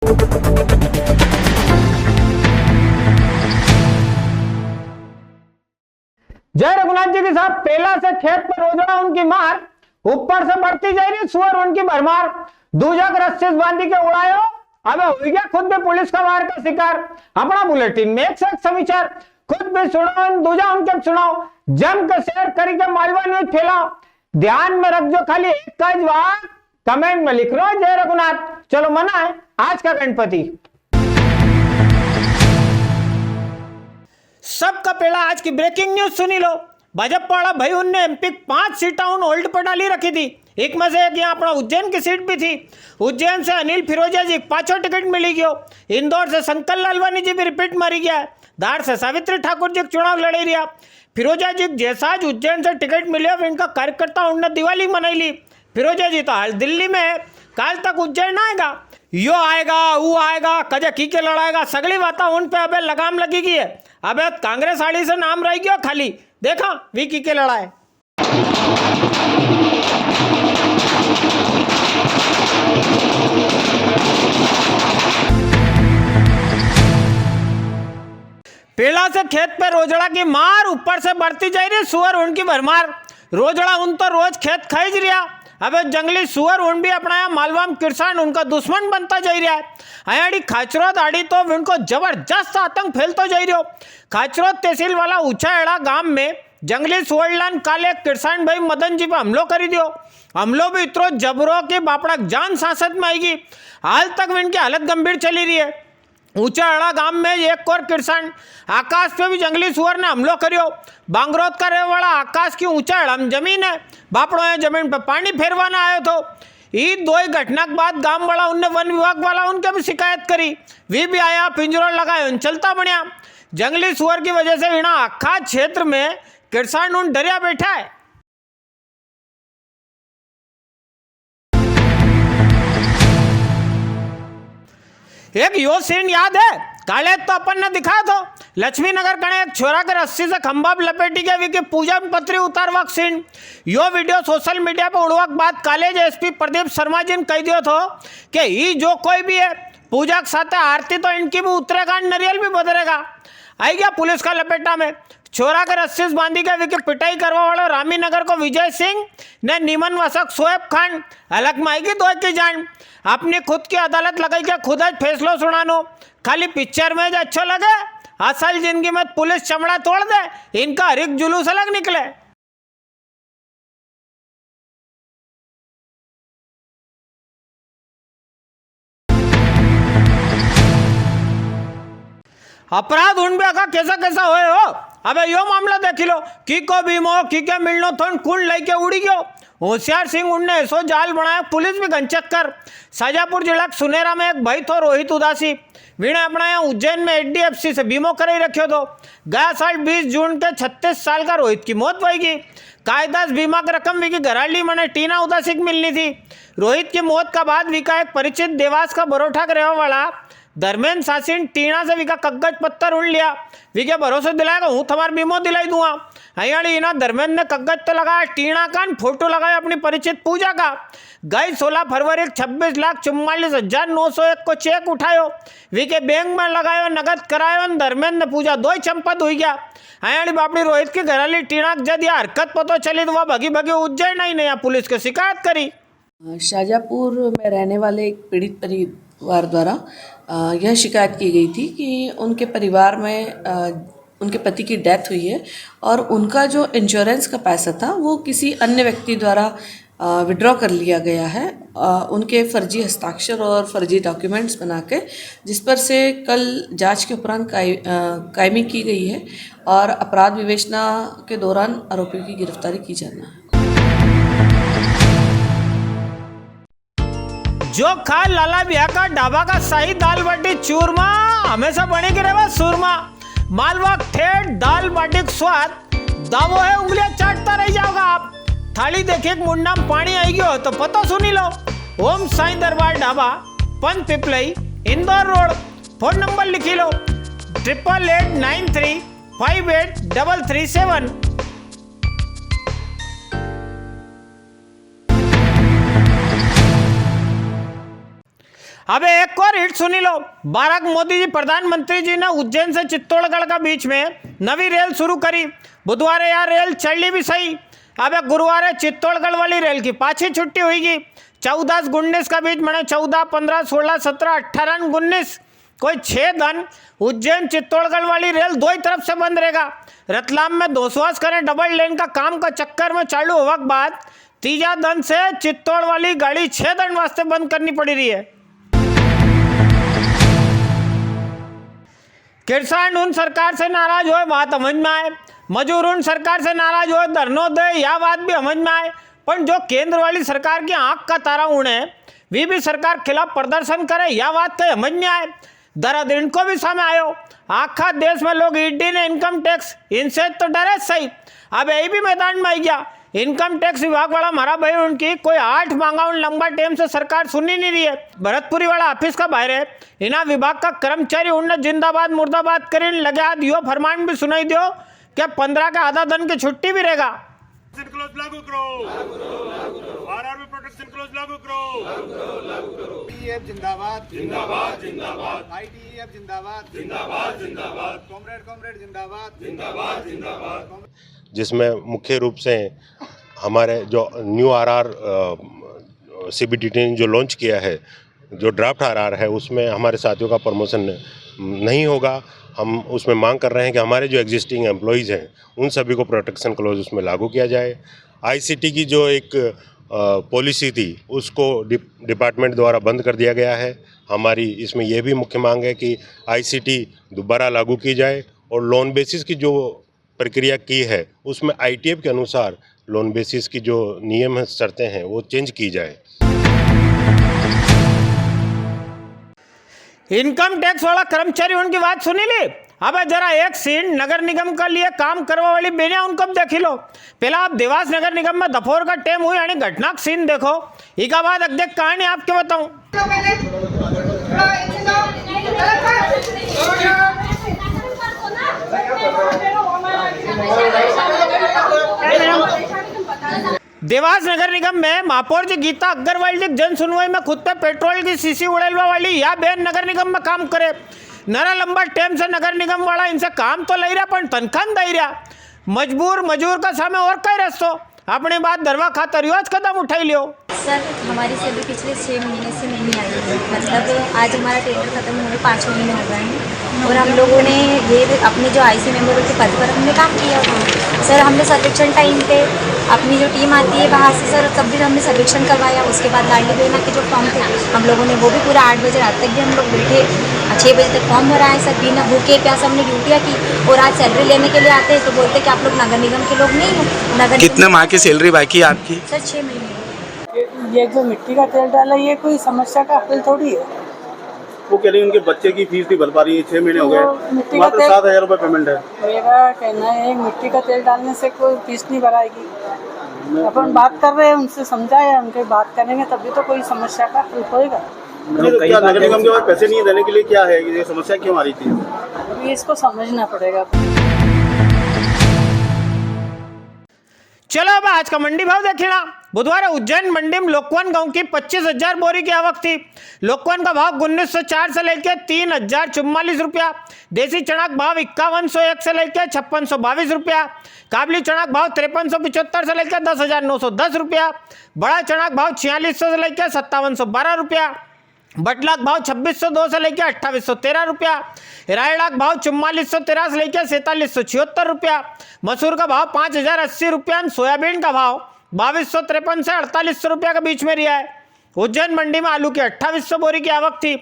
जय रघुनाथ जी के साथ पेला से खेत पर रोजड़ा उनकी मार, ऊपर से बढ़ती जा रही सुअर उनकी भरमार। दूजा रस्सी बांधी के उड़ायो, अब हो गया खुद भी पुलिस का वार का शिकार। अपना बुलेटिन में एक से एक समाचार खुद भी सुनाओ, दूजा उनके सुनाओ, जम के शेयर करी के मालवा न्यूज फैलाओ। ध्यान में रख जो खाली एक का जवाब कमेंट में लिख लो जय रघुनाथ। चलो मनाए आज का गणपति। सबका पहला आज की ब्रेकिंग न्यूज सुनी लो। भाजपा वाला भाई उनने एमपी 5 सीटा उन होल्ड पर डाली रखी थी। एक में से एक यहाँ अपना उज्जैन की सीट भी थी। उज्जैन से अनिल फिरोजा जी 5 टिकट मिली गयो। इंदौर से शंकर लालवानी जी भी रिपीट मारी गया। धार से सावित्री ठाकुर जी चुनाव लड़े रहा। फिरोजा जी जैसा आज उज्जैन से टिकट मिले इनका कार्यकर्ता उनने दिवाली मनाई ली। फिरोजा जी तो हाल दिल्ली में है, काल तक उज्जैन आएगा, यो आएगा वो आएगा, कजे की के लड़ाएगा, सगली बात उन पे अबे लगाम लगी गई है। अबे कांग्रेस आड़ी से नाम रह गया खाली, देखा वी की के लड़ाए। पेला से खेत पे रोजड़ा की मार, ऊपर से बढ़ती जा रही सुअर उनकी भरमार। रोजड़ा उन तो रोज खेत खाई रिया, अबे जंगली सुअर उन भी अपना मालवाम किसान उनका दुश्मन बनता जा रहा है। अयाड़ी खाचरोद आड़ी तो उनको जबरदस्त आतंक फैलता जा रही हो। खाचरोद तहसील वाला ऊंचा एड़ा गांव में जंगली सुअरलान काले किसान भाई मदन जी पे हमलो कर दियो। हमलो भी इतरो जबरो के बापड़ा जान सांसद में आएगी। हाल तक इनकी हालत गंभीर चली रही है। ऊंचा अड़ा गांव में एक और किसान आकाश पे भी जंगली सुअर ने हमलो करियो। बांगरोद का रहने वाला आकाश की ऊंचा अड़ा जमीन है, बापड़ो है जमीन पे पानी फेरवाना आयो तो। ये दो ही घटना के बाद गांव वाला उनने वन विभाग वाला उनके भी शिकायत करी। वे भी आया, पिंजरो लगाया, चलता बढ़िया। जंगली सुअर की वजह से इना आखा क्षेत्र में किसान उन डरिया बैठा है। एक यो सीन याद है, काले तो अपन ने दिखाया था लक्ष्मी नगर कने एक छोरा के रस्सी से खंभा लपेटी के विकी पूजा में पत्री उतारवा सीन। यो वीडियो सोशल मीडिया पर उड़वा के बाद कॉलेज एसपी प्रदीप शर्मा जी ने कह दियो था कि ये जो कोई भी है पूजा के साथ आरती तो इनकी भी उतरेगा, नरियल भी बदलेगा। आई गया पुलिस का लपेटा में। छोरा के रस्सी से बांधी के विकी पिटाई करवा वाले रामी नगर को विजय सिंह ने निमन वसक शोएब खान अलग में आएगी दो की जान। अपनी खुद की अदालत लगाई के खुद आज फैसलो सुनानो। खाली पिक्चर में जो अच्छा लगे, असल जिंदगी में पुलिस चमड़ा तोड़ दे, इनका हर एक जुलूस अलग निकले। अपराध उन भी आका कैसा कैसा होए हो। अबे यो मामला देख लो, की को बीमो की के मिलनो थोन कुंड लेके उड़ी गयो। होशियार सिंह उनने ऐसो जाल बनाया, पुलिस भी गंचक्कर। शाजापुर जिला सुनेरा में एक भाई थो रोहित उदासी, वीणे अपना यहाँ उज्जैन में HDFC से बीमो कर ही रखियो तो। गया साल 20 जून के 36 साल का रोहित की मौत होगी। कायदास बीमा की रकम विकी घराली मने टीना उदासी की मिलनी थी। रोहित की मौत का बाद विका एक परिचित देवास का बरोठा के रहने वाला धर्मेंद्र सासिन टीना से विका कागज पत्तर उड़ लिया। विके भरोसे दिलाएगा हूँ तुम्हारा बीमो दिलाई दूंगा। हयाड़ी इना धर्मेंद्र ने कागज तो लगाया, टीना का फोटो लगाया अपनी परिचित पूजा का। गई 16 फरवरी 26,44,901 को चेक उठायो, विके बैंक में लगायो, नगद करायो। धर्मेंद्र ने पूजा दो ही चंपत हुई गया। हयाड़ी बापड़ी रोहित की घराली टीना जब यह हरकत पतो चली तो वह भगी भगी उज्जैन आई नया पुलिस को शिकायत करी। शाजापुर में रहने वाले एक पीड़ित परिवार द्वारा यह शिकायत की गई थी कि उनके परिवार में उनके पति की डेथ हुई है और उनका जो इंश्योरेंस का पैसा था वो किसी अन्य व्यक्ति द्वारा विड्रॉ कर लिया गया है। उनके फर्जी हस्ताक्षर और फर्जी डॉक्यूमेंट्स बना के, जिस पर से कल जांच के उपरांत कायमी की गई है और अपराध विवेचना के दौरान आरोपियों की गिरफ्तारी की जाना है। जो खा लाला बिया का ढाबा का शाही दाल बाटी चूरमा हमेशा बने के रहे सूरमा। मालवा ठेठ दाल बाटी का स्वाद दावो है, उंगलियां चाटता रह जाओगा आप। थाली देखे मुंडा में पानी आई गयो तो पता सुनी लो। ओम साईं दरबार ढाबा, पंच पिपलई, इंदौर रोड। फोन नंबर लिखी लो 8889358337। अब एक और हिट सुनी लो। बाराक मोदी जी प्रधानमंत्री जी ने उज्जैन से चित्तौड़गढ़ का बीच में नवी रेल शुरू करी। बुधवार यार रेल चली भी सही। अब गुरुवार चित्तौड़गढ़ वाली रेल की पाछी छुट्टी हुईगी। 14 से 19 का बीच में 14, 15, 16, 17, 18, 19 कोई 6 दिन उज्जैन चित्तौड़गढ़ वाली रेल दो ही तरफ से बंद रहेगा। रतलाम में दोसवास करें डबल लेन का काम का चक्कर में चालू होने के बाद तीजा दिन से चित्तौड़ वाली गाड़ी 6 दिन वास्ते बंद करनी पड़ी रही है। किसान उन सरकार से नाराज हो बात समझ में आए, मजदूर उन सरकार से नाराज हो धरनो दे यह बात भी समझ में आए, पर जो केंद्र वाली सरकार की आंख का तारा उड़े वे भी सरकार खिलाफ प्रदर्शन करे यह बात तो समझ में आए। दर्द इनको भी सामने आयो। आखा देश में लोग ईडी ने इनकम टैक्स इनसे तो डरे सही। अब यही भी मैदान में आई गया। इनकम टैक्स विभाग वाला मारा भाई उनकी कोई 8 मांगा उन लंबा टाइम से सरकार सुनी नहीं रही है। भरतपुरी वाला ऑफिस का बाहर है इना विभाग का कर्मचारी उनने जिंदाबाद मुर्दाबाद करें लगे हाथ यो फरमान भी सुनाई दियो कि 15 का आधा दिन की छुट्टी भी रहेगा। क्लोज लागू करो, आरआरबी प्रोटेक्शन क्लोज लागू करो। आईटीएफ जिंदाबाद जिंदाबाद जिंदाबाद, आईटीएफ जिंदाबाद जिंदाबाद जिंदाबाद, कॉमरेड जिंदाबाद जिंदाबाद जिंदाबाद। जिसमें मुख्य रूप से हमारे जो न्यू आरआर सीबीडीटी ने जो लॉन्च किया है, जो ड्राफ्ट आरआर है, उसमें हमारे साथियों का प्रमोशन नहीं होगा। हम उसमें मांग कर रहे हैं कि हमारे जो एग्जिस्टिंग एम्प्लॉयज़ हैं उन सभी को प्रोटेक्शन क्लॉज उसमें लागू किया जाए। आईसीटी की जो एक पॉलिसी थी उसको डिपार्टमेंट द्वारा बंद कर दिया गया है। हमारी इसमें यह भी मुख्य मांग है कि आईसीटी दोबारा लागू की जाए और लोन बेसिस की जो प्रक्रिया की है उसमें आईटीएफ के अनुसार लोन बेसिस की जो नियम है शर्तें हैं वो चेंज की जाए। इनकम टैक्स वाला कर्मचारी उनकी बात सुनी ली। अब जरा एक सीन नगर निगम का लिए काम करवा वाली बेने उनको देखी लो। पहला आप देवास नगर निगम में दोपहर का टाइम हुई यानी घटना का सीन देखो। इसका बाद अगले कहानी आपके बताऊं। देवास नगर निगम में महापौर जी गीता अग्रवाल जी जन सुनवाई में खुद पे पेट्रोल की शीशी उड़ेलवा वाली या बेन नगर निगम में काम करे। नरा लंबा टाइम से नगर निगम वाला इनसे काम तो ले रहा पर तनख्वाह दे रहा। मजबूर मजूर का सामने और कई रस्तो अपनी बात दरवा खातर योज कदम उठाई लियो। सर हमारी सैलरी पिछले 6 महीने से नहीं आई है। मतलब आज हमारा टेंडर खत्म होने 5 महीने हो गए हैं और हम लोगों ने ये अपने जो आईसी मेंबरों के पद पर हमने काम किया था। सर हमने सर्वेक्षण टाइम पे अपनी जो टीम आती है बाहर से सर तब भी हमने सर्वेक्षण करवाया। उसके बाद लाडली बहना के जो फॉर्म थे हम लोगों ने वो भी पूरा 8 बजे रात तक भी हम लोग बैठे 6 बजे तक फॉर्म भरा है। सर बिना भूखे प्यास हमने ड्यूटियाँ की और आज सैलरी लेने के लिए आते हैं तो बोलते कि आप लोग नगर निगम के लोग नहीं हैं। नगर कितने माह की सैलरी बाकी है आपकी? सर 6 महीने। ये जो मिट्टी का तेल डाला ये कोई समस्या का हल थोड़ी है। वो कह रही है उनके बच्चे की फीस नहीं भर पा रही है, 6 महीने हो गए, मिट्टी का मात्र तेल 7,000 रुपये पेमेंट है। मेरा कहना है मिट्टी का तेल डालने से कोई फीस नहीं भराएगी। अपन बात कर रहे हैं उनसे समझाया, उनके बात करेंगे तभी तो कोई समस्या का हल होएगा। नहीं तो क्या नगर निगम के पास पैसे नहीं देने के लिए क्या है, ये समस्या क्यों आ रही थी? अभी इसको समझना पड़ेगा। चलो अब आज का मंडी भाव देखना। बुधवार उज्जैन मंडी में लोकवन गांव की 25,000 बोरी की आवक थी। लोकवन का भाव 1904 से लेकर 3,044 रुपया। देसी चना का भाव 5101 से लेकर 5622 रुपया। काबली चना का भाव 5375 से लेकर 10,910 रुपया। बड़ा चना का भाव 4600 से लेकर 5712 रुपया। बटला का भाव 2602 से लेकर 2813 रुपया। रायड़ा का भाव 4413 से लेकर 4776 रुपया। मसूर का भाव 5080 रुपया। सोयाबीन का भाव 2253 से 4800 रुपया के बीच में रिया है। उज्जैन मंडी में आलू की 2800 बोरी की आवक थी।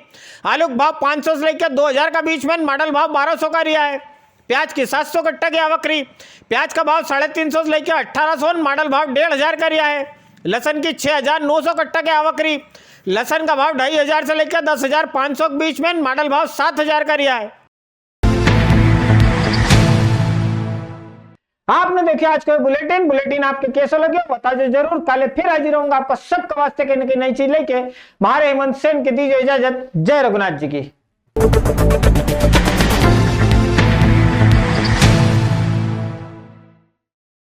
आलू का भाव 500 से लेकर 2000 का बीच में, मॉडल भाव 1200 का रिया है। प्याज की 700 कट्टा की आवक रही। प्याज का भाव 350 से लेकर 1800, मॉडल भाव 1500 का रिया है। लहसन की 6900 कट्टा की आवक रही। लहसन का भाव 2500 से लेकर 10,500 के बीच में, मॉडल भाव 7000 का रिया है। आपने देखे आज का बुलेटिन आपके कैसे लगे बता दो जरूर। कल फिर हाजिर रहूंगा आपका सबके वास्ते कहीं ना कहीं नई चीज लेके। हमारे हेमंत सेन के दीजिए इजाजत। जय रघुनाथ जी की।